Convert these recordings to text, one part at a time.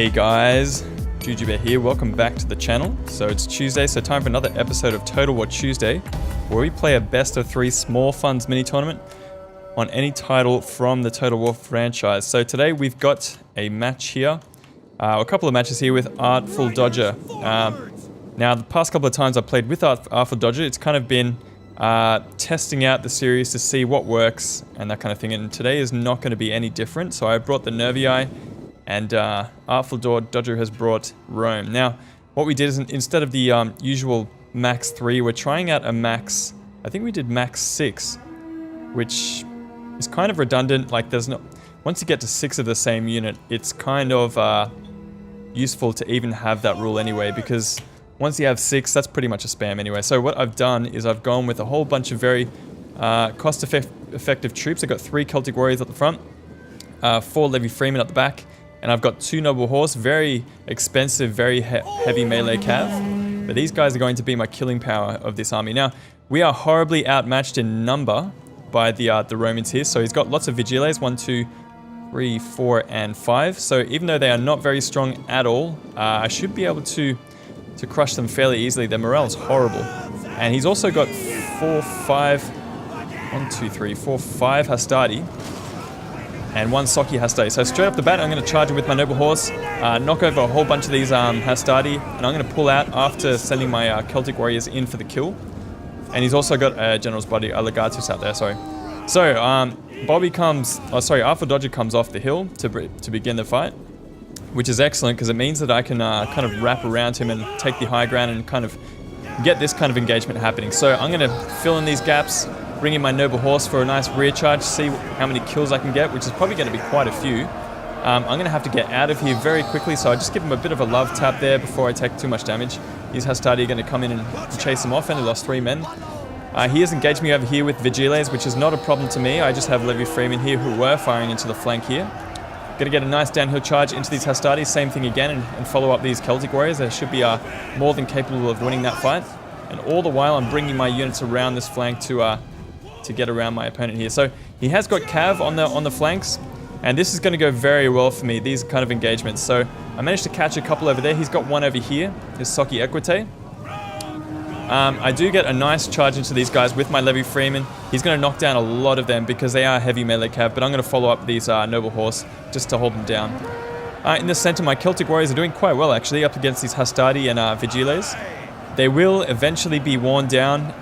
Hey guys, Jujubear here, welcome back to the channel. So it's Tuesday, so time for another episode of Total War Tuesday, where we play a best of 3 small funds mini tournament on any title from the Total War franchise. So today we've got a match here, a couple of matches here with Artful Dodger. Now the past couple of times I've played with Artful Dodger, it's kind of been testing out the series to see what works and that kind of thing, and today is not going to be any different. So I brought the Nervii, and Artful Dodger has brought Rome. Now, what we did is instead of the usual max 3, we're trying out a max, I think we did max 6, which is kind of redundant. Like, there's no, once you get to 6 of the same unit, it's kind of useful to even have that rule anyway, because once you have 6, that's pretty much a spam anyway. So what I've done is I've gone with a whole bunch of very cost-effective troops. I've got 3 Celtic Warriors at the front, 4 Levy Freemen at the back, and I've got 2 Noble Horse, very expensive, very heavy melee cav. But these guys are going to be my killing power of this army. Now, we are horribly outmatched in number by the Romans here. So he's got lots of Vigiles, 1, 2, 3, 4, and 5. So even though they are not very strong at all, I should be able to crush them fairly easily. Their morale is horrible. And he's also got 4, 5, 1, 2, 3, 4, 5 Hastati. And 1 Soki Hastati. So straight off the bat, I'm going to charge him with my Noble Horse, knock over a whole bunch of these Hastati, and I'm going to pull out after sending my Celtic Warriors in for the kill. And he's also got a General's Body, a Legatus out there, sorry. So, Artful Dodger comes off the hill to begin the fight, which is excellent because it means that I can kind of wrap around him and take the high ground and kind of get this kind of engagement happening. So I'm going to fill in these gaps, bring in my Noble Horse for a nice rear charge, see how many kills I can get, which is probably going to be quite a few. I'm going to have to get out of here very quickly, so I just give him a bit of a love tap there before I take too much damage. These Hastati are going to come in and chase him off, and he lost 3 men. He has engaged me over here with Vigiles, which is not a problem to me. I just have Levy Freemen here who were firing into the flank here. Going to get a nice downhill charge into these Hastati, same thing again, and follow up these Celtic Warriors. They should be more than capable of winning that fight. And all the while I'm bringing my units around this flank to get around my opponent here. So he has got cav on the flanks, and this is going to go very well for me, these kind of engagements. So I managed to catch a couple over there. He's got one over here, his Soki Equite. I do get a nice charge into these guys with my Levy Freeman. He's going to knock down a lot of them because they are heavy melee cav, but I'm going to follow up these Noble Horse just to hold them down. In the center, my Celtic Warriors are doing quite well actually, up against these Hastati and Vigiles. They will eventually be worn down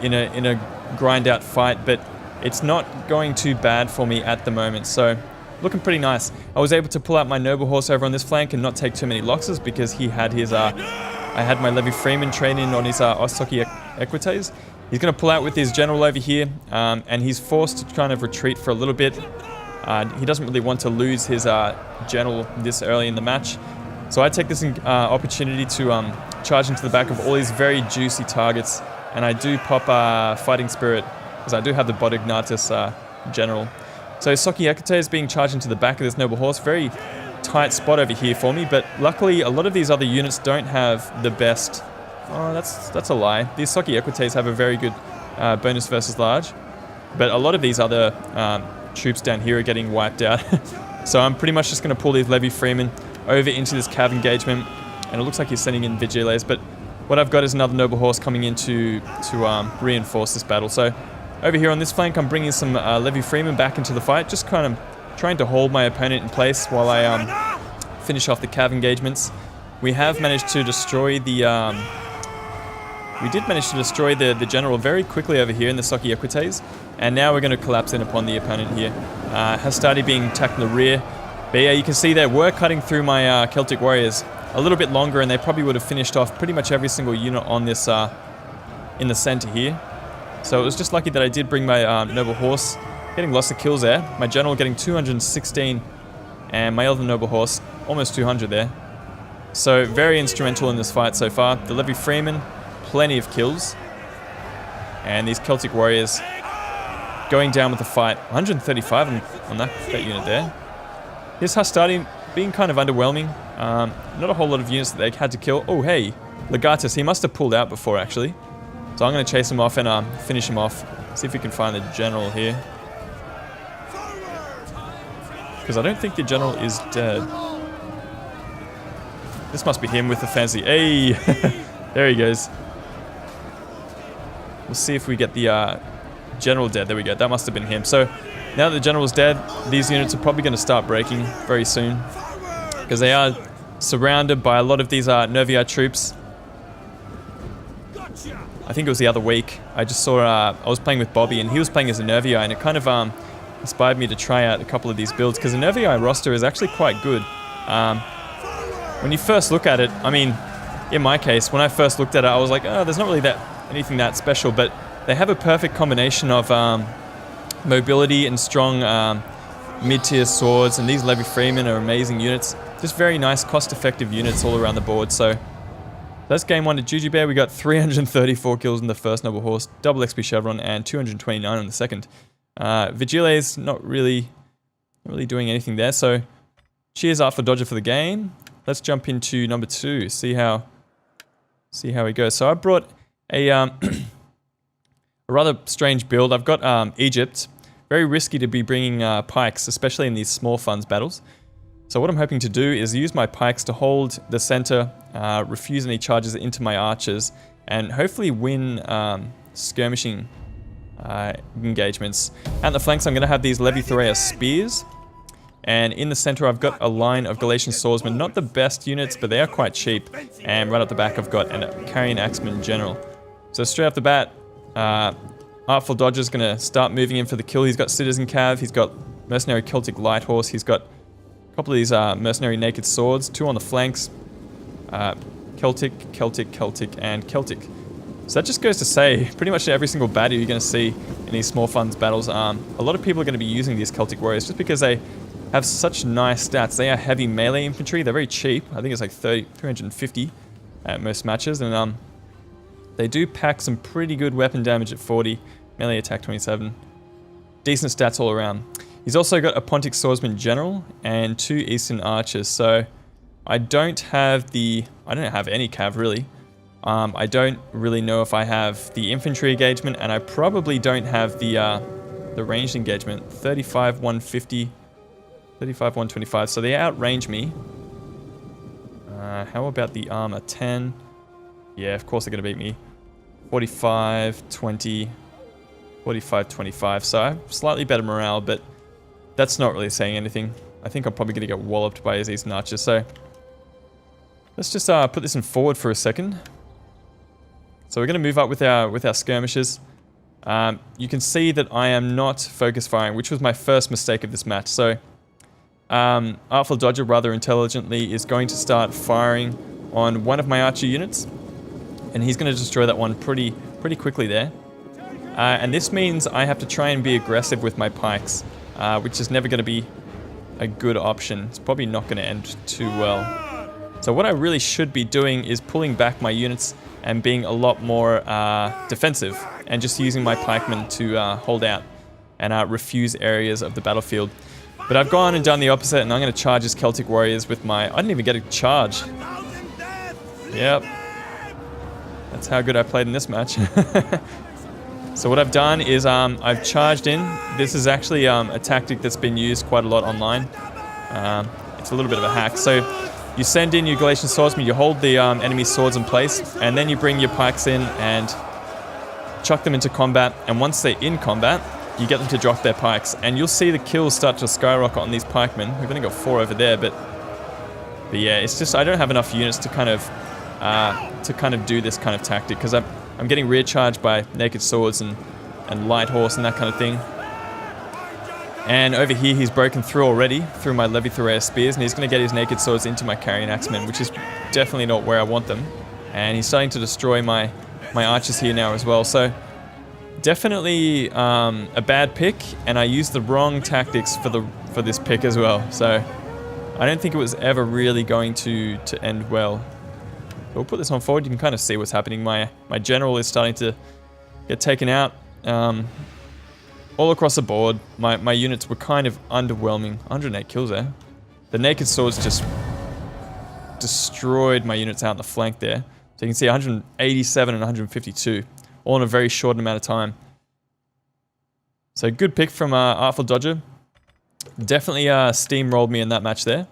in a grind out fight, but it's not going too bad for me at the moment. So looking pretty nice. I was able to pull out my Noble Horse over on this flank and not take too many losses because he had his I had my Levy Freeman training on his Soki Equites. He's going to pull out with his general over here, and he's forced to kind of retreat for a little bit. He doesn't really want to lose his general this early in the match. So I take this opportunity to charge into the back of all these very juicy targets, and I do pop Fighting Spirit, because I do have the Bodignatus general. So Soki Equite is being charged into the back of this Noble Horse. Very tight spot over here for me, but luckily a lot of these other units don't have the best. Oh, that's a lie. These Soki Equites have a very good bonus versus large, but a lot of these other troops down here are getting wiped out. So I'm pretty much just going to pull these Levy Freemen over into this cav engagement, and it looks like he's sending in Vigiles, but what I've got is another Noble Horse coming in to reinforce this battle. So over here on this flank, I'm bringing some Levy Freemen back into the fight, just kind of trying to hold my opponent in place while I finish off the cav engagements. We have managed to destroy the the general very quickly over here in the Soki Equites, and now we're going to collapse in upon the opponent here. Hastati being attacked in the rear, but yeah, you can see they were cutting through my Celtic Warriors a little bit longer, and they probably would have finished off pretty much every single unit on this in the center here. So it was just lucky that I did bring my Noble Horse, getting lots of kills there. My general getting 216, and my other Noble Horse almost 200 there. So very instrumental in this fight so far. The Levy Freeman, plenty of kills, and these Celtic Warriors going down with the fight. 135 on that unit there. His Hastati being kind of underwhelming. Not a whole lot of units that they had to kill. Oh hey, Legatus, he must have pulled out before actually. So I'm going to chase him off and finish him off. See if we can find the general here. Because I don't think the general is dead. This must be him with the fancy. Hey! There he goes. We'll see if we get the general dead. There we go. That must have been him. So now that the general's dead, these units are probably going to start breaking very soon. Because they are surrounded by a lot of these Nervii troops. I think it was the other week. I just saw, I was playing with Bobby and he was playing as a Nervii, and it kind of inspired me to try out a couple of these builds because the Nervii roster is actually quite good. When you first look at it, I mean, in my case, when I first looked at it, I was like, oh, there's not really anything that special, but they have a perfect combination of mobility and strong mid-tier swords, and these Levy Freemen are amazing units. Just very nice, cost-effective units all around the board. So that's game 1 to Juju Bear. We got 334 kills in the first Noble Horse, double XP Chevron, and 229 on the second. Vigile's not really doing anything there, so cheers out for Dodger for the game. Let's jump into number 2, see how he goes. So I brought a rather strange build. I've got Egypt. Very risky to be bringing pikes, especially in these small funds battles. So what I'm hoping to do is use my pikes to hold the center, refuse any charges into my archers, and hopefully win skirmishing engagements. At the flanks, I'm going to have these Levy Thurea spears. And in the center, I've got a line of Galatian swordsmen. Not the best units, but they are quite cheap. And right up the back, I've got a Carrion Axeman General. So straight off the bat, Artful Dodger's going to start moving in for the kill. He's got Citizen Cav, he's got Mercenary Celtic Light Horse, he's got a couple of these Mercenary Naked Swords, 2 on the flanks. Celtic, and Celtic. So that just goes to say, pretty much every single battle you're going to see in these small funds battles, a lot of people are going to be using these Celtic Warriors just because they have such nice stats. They are heavy melee infantry. They're very cheap. I think it's like 350 at most matches. And they do pack some pretty good weapon damage at 40. Melee attack 27. Decent stats all around. He's also got a Pontic Swordsman General and 2 Eastern Archers. So I don't have any cav really. I don't really know if I have the infantry engagement, and I probably don't have the ranged engagement. 35, 150. 35, 125, so they outrange me. How about the armor? 10. Yeah, of course they're going to beat me. 45, 20, 45, 25. So I have slightly better morale, but that's not really saying anything. I think I'm probably going to get walloped by these archers. So let's just put this in forward for a second. So we're going to move up with our skirmishers. You can see that I am not focus firing, which was my first mistake of this match. So Artful Dodger, rather intelligently, is going to start firing on one of my archer units, and he's going to destroy that one pretty quickly there. And this means I have to try and be aggressive with my pikes, which is never going to be a good option. It's probably not going to end too well. So what I really should be doing is pulling back my units and being a lot more defensive, and just using my pikemen to hold out and refuse areas of the battlefield. But I've gone and done the opposite, and I'm going to charge as Celtic Warriors with my... I didn't even get a charge. Yep. That's how good I played in this match. So what I've done is I've charged in. This is actually a tactic that's been used quite a lot online. It's a little bit of a hack. So you send in your Galatian swordsmen, you hold the enemy swords in place, and then you bring your pikes in and chuck them into combat. And once they're in combat, you get them to drop their pikes, and you'll see the kills start to skyrocket on these pikemen. We've only got 4 over there, but yeah, it's just I don't have enough units to kind of do this kind of tactic, because I'm getting rear charged by naked swords and light horse and that kind of thing. And over here he's broken through already through my Levy Thurea spears, and he's going to get his naked swords into my Carrion Axemen, which is definitely not where I want them. And he's starting to destroy my archers here now as well. So definitely a bad pick, and I used the wrong tactics for this pick as well. So I don't think it was ever really going to end well. So we'll put this on forward. You can kind of see what's happening. My general is starting to get taken out. All across the board, my units were kind of underwhelming. 108 kills there. The naked swords just destroyed my units out in the flank there. So you can see 187 and 152. All in a very short amount of time. So good pick from Artful Dodger. Definitely steamrolled me in that match there.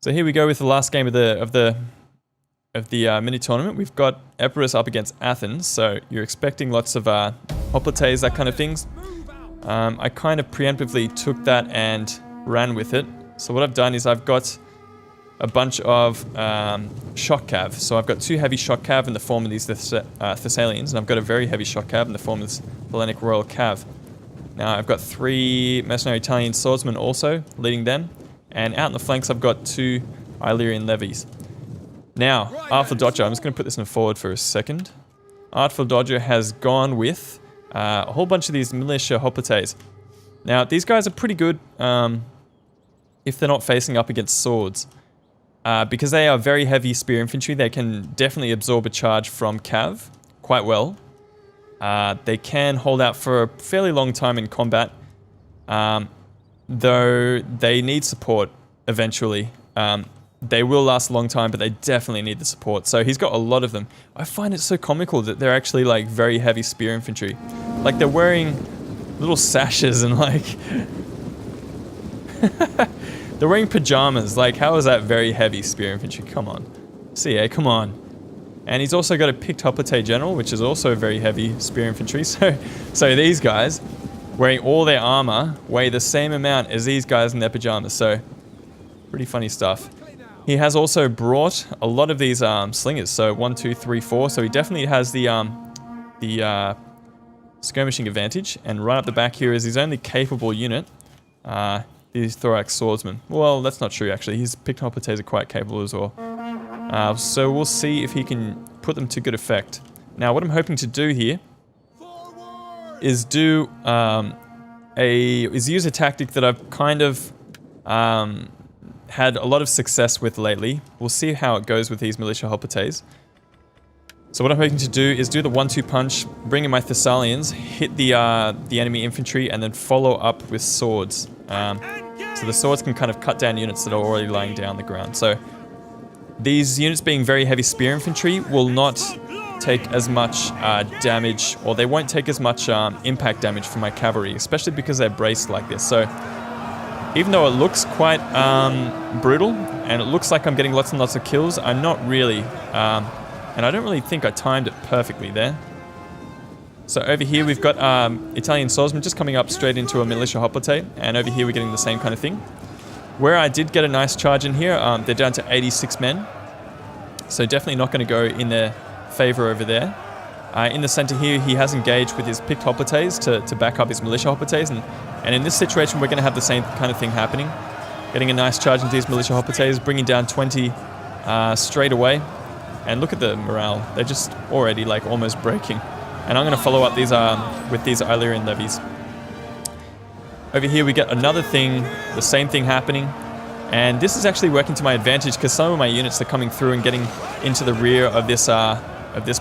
So here we go with the last game of the mini tournament. We've got Epirus up against Athens, so you're expecting lots of hoplites, that kind of things. I kind of preemptively took that and ran with it. So what I've done is I've got a bunch of shock cav. So I've got 2 heavy shock cav in the form of these Thessalians, and I've got a very heavy shock cav in the form of this Hellenic Royal Cav. Now I've got 3 mercenary Italian swordsmen also leading them, and out in the flanks I've got 2 Illyrian levies. Now, Artful Dodger, I'm just going to put this in forward for a second. Artful Dodger has gone with a whole bunch of these militia hoplites. Now, these guys are pretty good if they're not facing up against swords. Because they are very heavy spear infantry, they can definitely absorb a charge from cav quite well. They can hold out for a fairly long time in combat, though they need support eventually. They will last a long time, but they definitely need the support. So he's got a lot of them. I find it so comical that they're actually like very heavy spear infantry. Like they're wearing little sashes and like... they're wearing pajamas. Like how is that very heavy spear infantry? Come on. CA, come on. And he's also got a picked hoplite general, which is also very heavy spear infantry. So these guys, wearing all their armor, weigh the same amount as these guys in their pajamas. So pretty funny stuff. He has also brought a lot of these slingers. So 1, 2, 3, 4. So he definitely has the skirmishing advantage. And right up the back here is his only capable unit. These thorax swordsmen. Well, that's not true actually. His picked hoplites are quite capable as well. So we'll see if he can put them to good effect. Now, what I'm hoping to do here is use a tactic that I've kind of had a lot of success with lately. We'll see how it goes with these militia hoplites. So what I'm hoping to do is do the 1-2 punch, bring in my Thessalians, hit the enemy infantry, and then follow up with swords. So the swords can kind of cut down units that are already lying down the ground. So these units being very heavy spear infantry will not take as much damage, or they won't take as much impact damage from my cavalry, especially because they're braced like this. So even though it looks quite brutal, and it looks like I'm getting lots and lots of kills, I'm not really, and I don't really think I timed it perfectly there. So over here we've got Italian swordsmen just coming up straight into a militia hoplite, and over here we're getting the same kind of thing. Where I did get a nice charge in here, they're down to 86 men. So definitely not going to go in their favor over there. In the center here, he has engaged with his picked hoplites to back up his militia hoplites. And in this situation, we're going to have the same kind of thing happening. Getting a nice charge into these militia hoplites, bringing down 20 straight away. And look at the morale. They're just already like almost breaking. And I'm going to follow up these with these Illyrian levies. Over here we get another thing, the same thing happening. And this is actually working to my advantage because some of my units are coming through and getting into the rear of this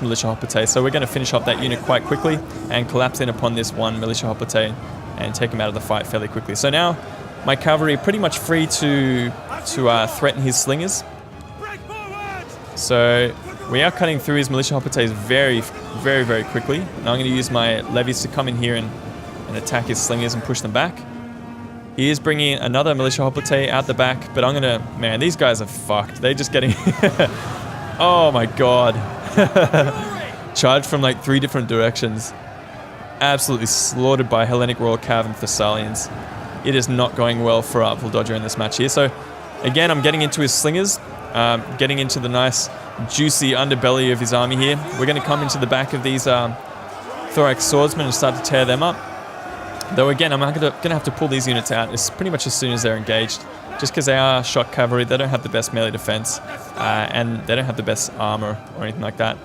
militia hoplite. So we're going to finish up that unit quite quickly and collapse in upon this one militia hoplite and take him out of the fight fairly quickly. So now my cavalry are pretty much free to threaten his slingers. So we are cutting through his militia hoplites very, very, very quickly. And I'm going to use my levies to come in here and attack his slingers and push them back. He is bringing another militia hoplite out the back, but I'm going to... Man, these guys are fucked. They're just getting... Oh my god. Charged from like 3 different directions. Absolutely slaughtered by Hellenic Royal Cav and Thessalians. It is not going well for Artful Dodger in this match here. So again, I'm getting into his slingers. Getting into the nice juicy underbelly of his army here. We're going to come into the back of these thorax swordsmen and start to tear them up. Though again, I'm going to have to pull these units out pretty much as soon as they're engaged. Just because they are shock cavalry, they don't have the best melee defense, and they don't have the best armor or anything like that.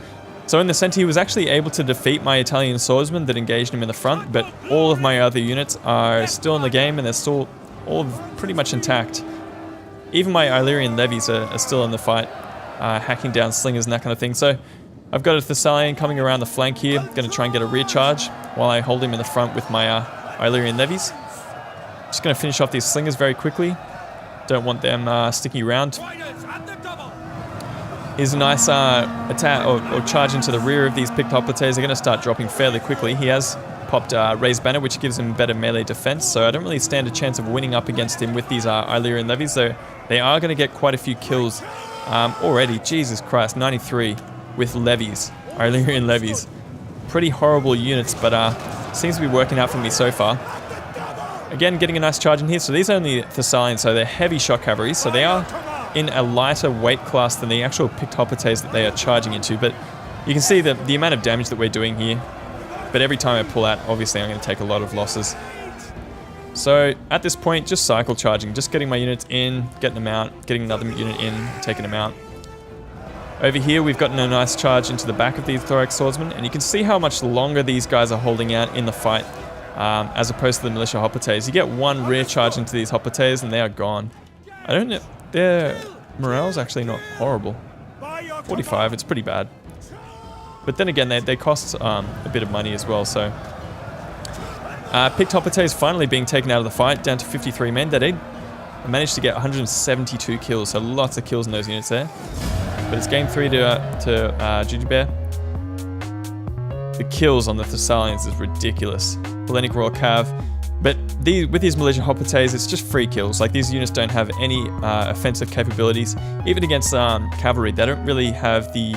So in the center, he was actually able to defeat my Italian swordsman that engaged him in the front, but all of my other units are still in the game and they're still all pretty much intact. Even my Illyrian levies are still in the fight, hacking down slingers and that kind of thing. So I've got a Thessalian coming around the flank here, going to try and get a rear charge while I hold him in the front with my Illyrian levies. Just going to finish off these slingers very quickly. Don't want them sticking around. Here's a nice attack or charge into the rear of these picked hoplites. They're going to start dropping fairly quickly. He has popped Raised Banner, which gives him better melee defense, so I don't really stand a chance of winning up against him with these Illyrian levies, though they are going to get quite a few kills already. Jesus Christ, 93 with levies, Illyrian levies. Pretty horrible units, but seems to be working out for me so far. Again, getting a nice charge in here. So these are only Thessalians, so they're heavy shock cavalry. So they are in a lighter weight class than the actual picked hoplites that they are charging into. But you can see the amount of damage that we're doing here. But every time I pull out, obviously I'm going to take a lot of losses. So at this point, just cycle charging, just getting my units in, getting them out, getting another unit in, taking them out. Over here, we've gotten a nice charge into the back of these thorax swordsmen, and you can see how much longer these guys are holding out in the fight, as opposed to the militia hoplites. You get one rear charge into these hoplites, and they are gone. I don't know, their morale's actually not horrible. 45, it's pretty bad. But then again, they cost a bit of money as well, so... picked hoplites finally being taken out of the fight, down to 53 men. They did manage to get 172 kills, so lots of kills in those units there. But it's game 3 to Juju Bear. The kills on the Thessalians is ridiculous. Hellenic Royal Cav. But with these militia hoplites, it's just free kills. Like, these units don't have any offensive capabilities. Even against cavalry, they don't really have the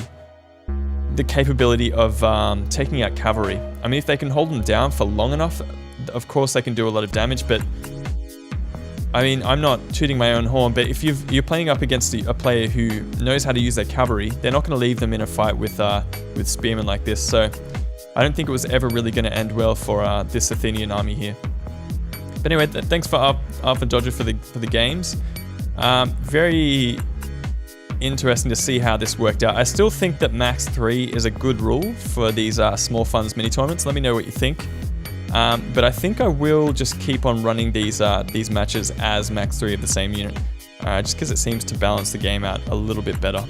capability of taking out cavalry. I mean, if they can hold them down for long enough, of course they can do a lot of damage, but I mean, I'm not tooting my own horn, but if you're playing up against a player who knows how to use their cavalry, they're not going to leave them in a fight with spearmen like this. So I don't think it was ever really going to end well for this Athenian army here. But anyway, thanks for Arthur Dodger for the games. Very interesting to see how this worked out. I still think that max 3 is a good rule for these small funds mini tournaments. Let me know what you think. But I think I will just keep on running these matches as max 3 of the same unit, just because it seems to balance the game out a little bit better.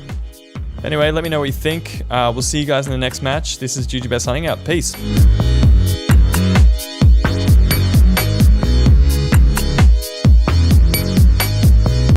Anyway, let me know what you think. We'll see you guys in the next match. This is Juju Bear signing out. Peace.